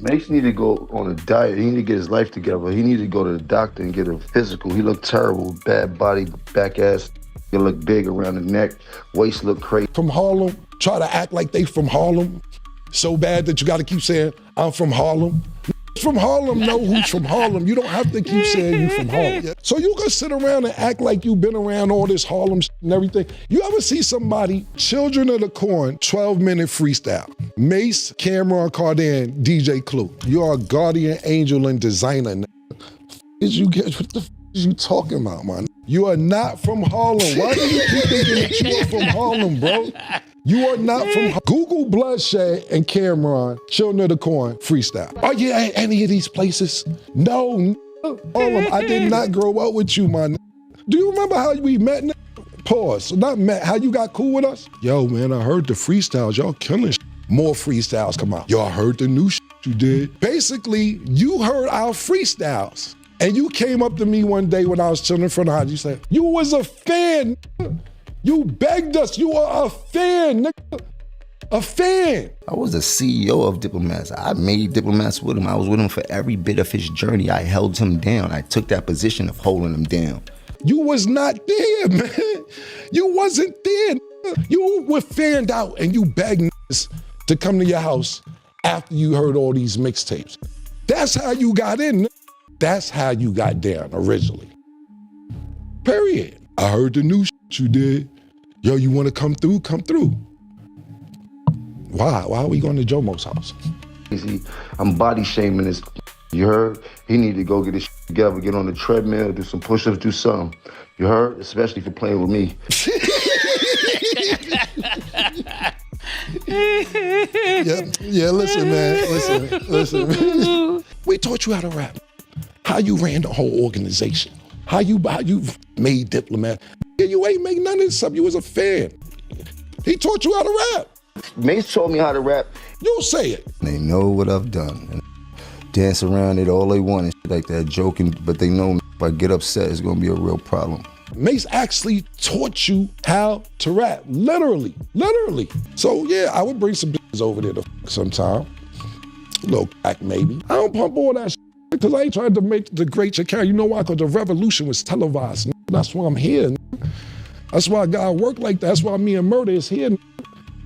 Mase need to go on a diet. He need to get his life together. He need to go to the doctor and get a physical. He look terrible, bad body, back ass. He look big around the neck, waist look crazy. From Harlem, try to act like they from Harlem. So bad that you gotta keep saying, I'm from Harlem. From Harlem know who's from Harlem. You don't have to keep saying you from Harlem. So you can sit around and act like you've been around all this Harlem and everything. You ever see somebody, Children of the Corn, 12-minute freestyle. Mase, Cam'ron, Cardan, DJ Clue. You are a guardian angel and designer. What the f is you talking about, man? You are not from Harlem. Why do you keep thinking that you are from Harlem, bro? You are not from Google Bloodshed and Cam'ron, Children of the Corn, freestyle. Are you at any of these places? No, Harlem, I did not grow up with you, man. Do you remember how we met? Pause, not met, how you got cool with us? Yo, man, I heard the freestyles, y'all killing shit. More freestyles come out. Y'all heard the new shit you did. Basically, you heard our freestyles. And you came up to me one day when I was chilling in front of the house, you said, you was a fan. You begged us, you are a fan, nigga. A fan. I was the CEO of Diplomats. I made Diplomats with him. I was with him for every bit of his journey. I held him down. I took that position of holding him down. You was not there, man. You wasn't there. You were fanned out and you begged niggas to come to your house after you heard all these mixtapes. That's how you got in. That's how you got down originally. Period. I heard the new shit you did. Yo, you want to come through? Come through. Why? Why are we going to Jomo's house? See, I'm body shaming this. You heard? He need to go get his shit together, get on the treadmill, do some push-ups, do something. You heard? Especially for playing with me. Yeah, listen, man. Listen. We taught you how to rap. How you ran the whole organization. How you made Diplomat. You ain't make none of this stuff. You was a fan. He taught you how to rap. Mase taught me how to rap. You say it. They know what I've done. And dance around it all they want and shit like that, joking, but they know if I get upset, it's gonna be a real problem. Mase actually taught you how to rap, literally. So yeah, I would bring some bitches over there to fuck sometime. A little crack maybe. I don't pump all that shit because I ain't trying to make the great Shakira. You know why? Because the revolution was televised. That's why I'm here. That's why God worked like that. That's why me and Murder is here.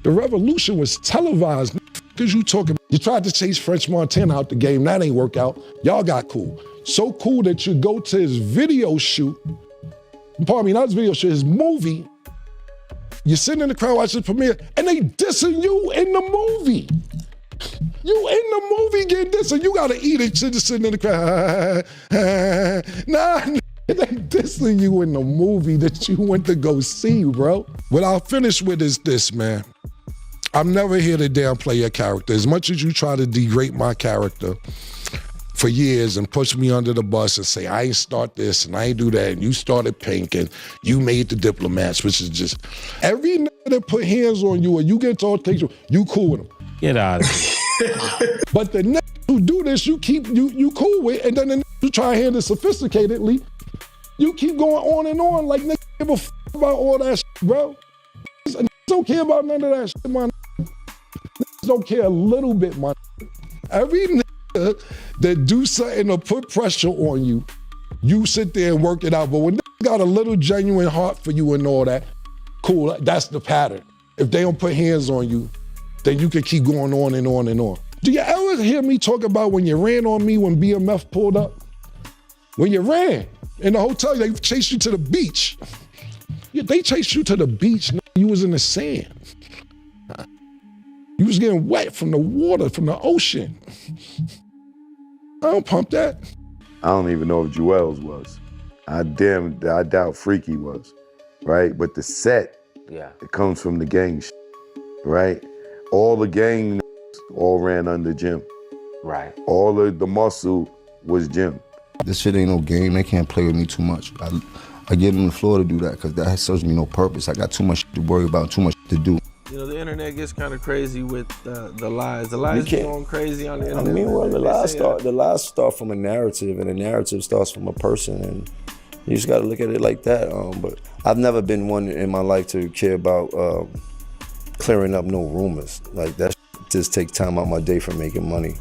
The revolution was televised. Because you talking, you tried to chase French Montana out the game. That ain't work out. Y'all got cool. So cool that you go to his video shoot. Pardon me, not his video shoot, his movie. You're sitting in the crowd watching the premiere and they dissing you in the movie. You in the movie getting dissing. You gotta eat it, just sitting in the crowd. Nah, they dissing you in the movie that you went to go see, bro. What I'll finish with is this, man. I'm never here to downplay your character. As much as you try to degrade my character for years and push me under the bus and say, I ain't start this and I ain't do that, and you started Pink and you made the Diplomats, which is just, every nigga that put hands on you or you get to altercation, you cool with them. Get out of here. But the niggas who do this, you cool with, and then the niggas who try to handle it sophisticatedly, you keep going on and on like niggas give a f about all that shit, bro. Niggas don't care about none of that shit, man. Niggas don't care a little bit, man. Every nigga that do something to put pressure on you, you sit there and work it out. But when niggas got a little genuine heart for you and all that, cool, that's the pattern. If they don't put hands on you, then you can keep going on and on and on. Do you ever hear me talk about when you ran on me when BMF pulled up? When you ran in the hotel, they chased you to the beach. They chased you to the beach, you was in the sand. You was getting wet from the water, from the ocean. I don't pump that. I don't even know if Jewels was. I doubt Freaky was, right? But the set, it comes from the gang, right? All the gang all ran under Jim. Right. All of the muscle was Jim. This shit ain't no game. They can't play with me too much. I give them the floor to do that because that serves me no purpose. I got too much to worry about, too much to do. You know, the internet gets kind of crazy with the lies. The lies be going crazy on the internet. I mean, well, the lies start from a narrative, and the narrative starts from a person, and you just got to look at it like that. But I've never been one in my life to care about clearing up no rumors. Like that just takes time out my day from making money.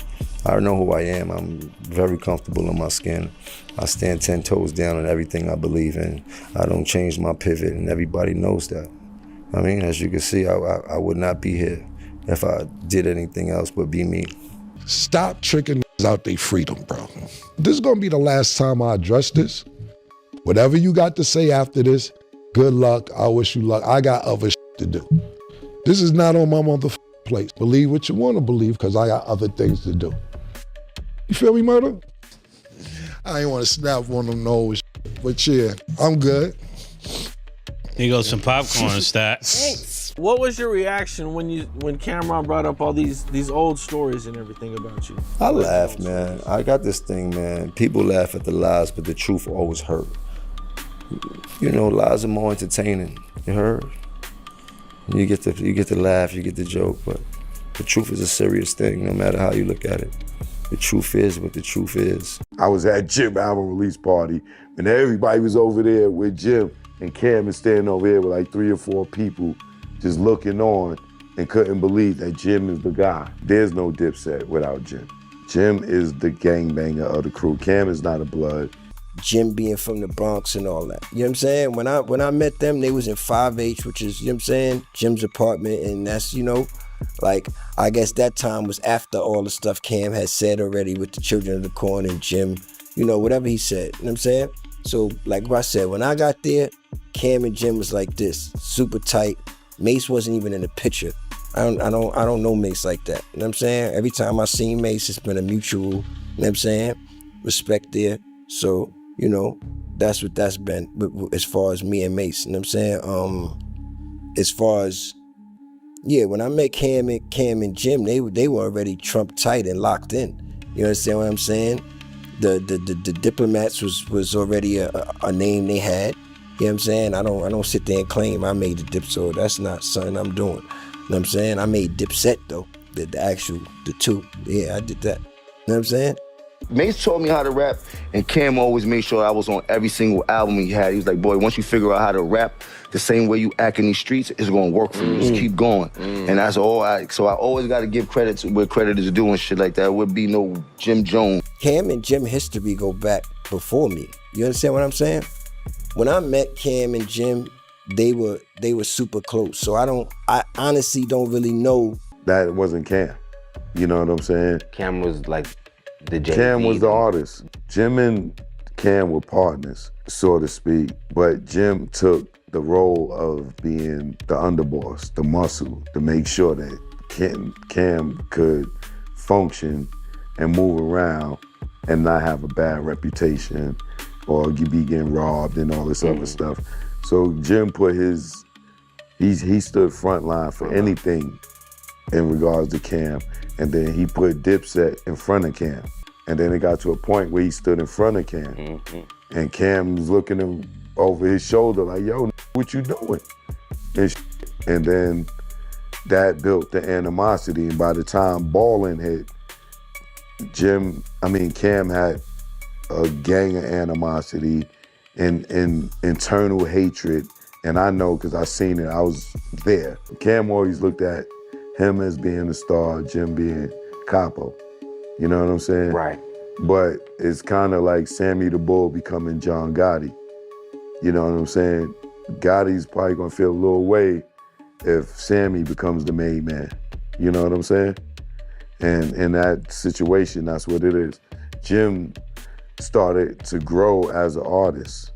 I know who I am. I'm very comfortable in my skin. I stand 10 toes down on everything I believe in. I don't change my pivot, and everybody knows that. I mean, as you can see, I would not be here if I did anything else but be me. Stop tricking out their freedom, bro. This is gonna be the last time I address this. Whatever you got to say after this, good luck. I wish you luck. I got other to do. This is not on my motherfucking plate. Believe what you want to believe, because I got other things to do. You feel me, Murder? I ain't want to snap one of them nose, but yeah, I'm good. Here goes some popcorn, Stat. What was your reaction when Cam'ron brought up all these old stories and everything about you? I laugh, man. I got this thing, man. People laugh at the lies, but the truth always hurt. You know, lies are more entertaining. You heard? You get to laugh, you get the joke, but the truth is a serious thing, no matter how you look at it. The truth is what the truth is. I was at Jim album release party, and everybody was over there with Jim, and Cam is standing over here with like 3 or 4 people just looking on and couldn't believe that Jim is the guy. There's no Dipset without Jim. Jim is the gangbanger of the crew. Cam is not a blood. Jim being from the Bronx and all that. You know what I'm saying? When I met them, they was in 5H, which is, you know what I'm saying, Jim's apartment, and that's, you know, like, I guess that time was after all the stuff Cam had said already with the Children of the Corn and Jim, you know, whatever he said, you know what I'm saying? So, like I said, when I got there, Cam and Jim was like this, super tight. Mase wasn't even in the picture. I don't know Mase like that, you know what I'm saying? Every time I seen Mase, it's been a mutual, you know what I'm saying, respect there. So, you know, that's what that's been as far as me and Mase, you know what I'm saying? As far as, yeah, when I met Cam and Jim, they were already Trump tight and locked in. You understand what I'm saying? The Diplomats was already a name they had. You know what I'm saying? I don't sit there and claim I made the Dip, so that's not something I'm doing. You know what I'm saying? I made Dipset though, the two. Yeah, I did that. You know what I'm saying? Mase taught me how to rap, and Cam always made sure I was on every single album he had. He was like, boy, once you figure out how to rap, the same way you act in these streets, it's gonna work for you. Just keep going. And that's all so I always gotta give credit to where credit is due and shit like that. It would be no Jim Jones. Cam and Jim history go back before me. You understand what I'm saying? When I met Cam and Jim, they were super close. So I honestly don't really know. That wasn't Cam. You know what I'm saying? Cam was like the Jay-Z. Cam was the artist. Jim and Cam were partners, so to speak, but Jim took the role of being the underboss, the muscle, to make sure that Cam could function and move around and not have a bad reputation or be getting robbed and all this other stuff. So Jim put he stood front line for anything in regards to Cam, and then he put Dipset in front of Cam. And then it got to a point where he stood in front of Cam. And Cam was looking him over his shoulder like, yo, what you doing? And then that built the animosity. And by the time Ballin' hit, Cam had a gang of animosity and internal hatred. And I know because I seen it, I was there. Cam always looked at him as being the star, Jim being capo. You know what I'm saying? Right. But it's kind of like Sammy the Bull becoming John Gotti. You know what I'm saying? Gotti's probably gonna feel a little way if Sammy becomes the main man. You know what I'm saying? And in that situation, that's what it is. Jim started to grow as an artist.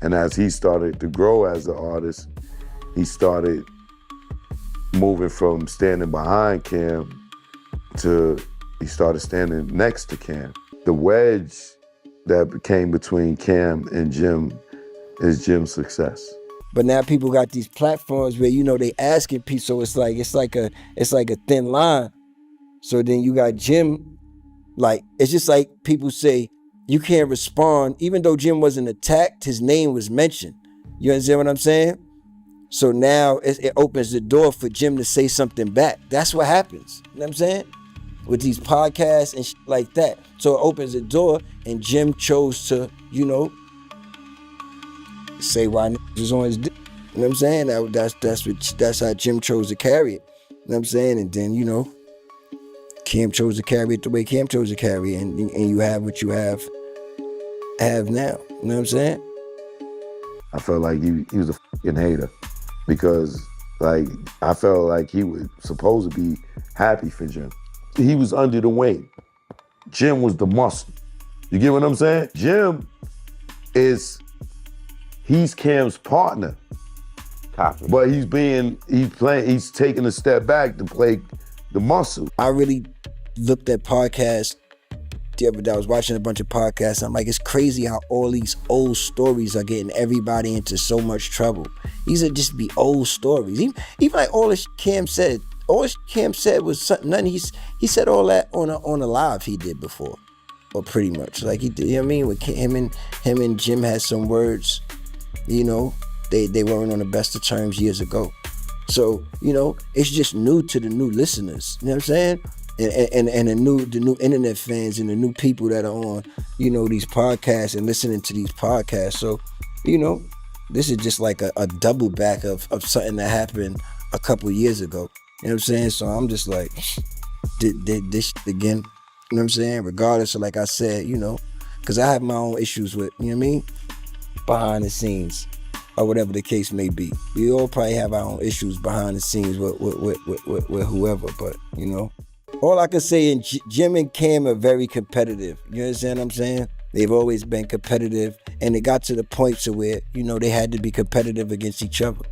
And as he started to grow as an artist, he started moving from standing behind Cam to he started standing next to Cam. The wedge that came between Cam and Jim is Jim's success. But now people got these platforms where, you know, they asking people, so it's like a thin line. So then you got Jim, like, it's just like people say, you can't respond, even though Jim wasn't attacked, his name was mentioned. You understand what I'm saying? So now it opens the door for Jim to say something back. That's what happens. You know what I'm saying? With these podcasts and shit like that. So it opens the door, and Jim chose to, you know, say why niggas was on his dick. You know what I'm saying? That's how Jim chose to carry it. You know what I'm saying? And then, you know, Cam chose to carry it the way Cam chose to carry it, and you have what you have now. You know what I'm saying? I felt like he was a fucking hater because, like, I felt like he was supposed to be happy for Jim. He was under the weight. Jim was the muscle. You get what I'm saying? Jim he's Cam's partner. Copy. But he's taking a step back to play the muscle. I really looked at podcasts the other day. I was watching a bunch of podcasts. I'm like, it's crazy how all these old stories are getting everybody into so much trouble. These are just be old stories. Even like all that Cam said. All Cam said was something. He said all that on a live he did before, or pretty much like he did. You know what I mean? With him and Jim had some words. You know, they weren't on the best of terms years ago. So you know, it's just new to the new listeners. You know what I'm saying? And the new internet fans and the new people that are on, you know, these podcasts and listening to these podcasts. So, you know, this is just like a double back of something that happened a couple years ago. You know what I'm saying? So I'm just like, did this shit again. You know what I'm saying? Regardless of, like I said, you know, because I have my own issues with, you know what I mean? Behind the scenes, or whatever the case may be. We all probably have our own issues behind the scenes with whoever, but, you know. All I can say is Jim and Cam are very competitive. You understand what I'm saying? They've always been competitive, and it got to the point to where, you know, they had to be competitive against each other.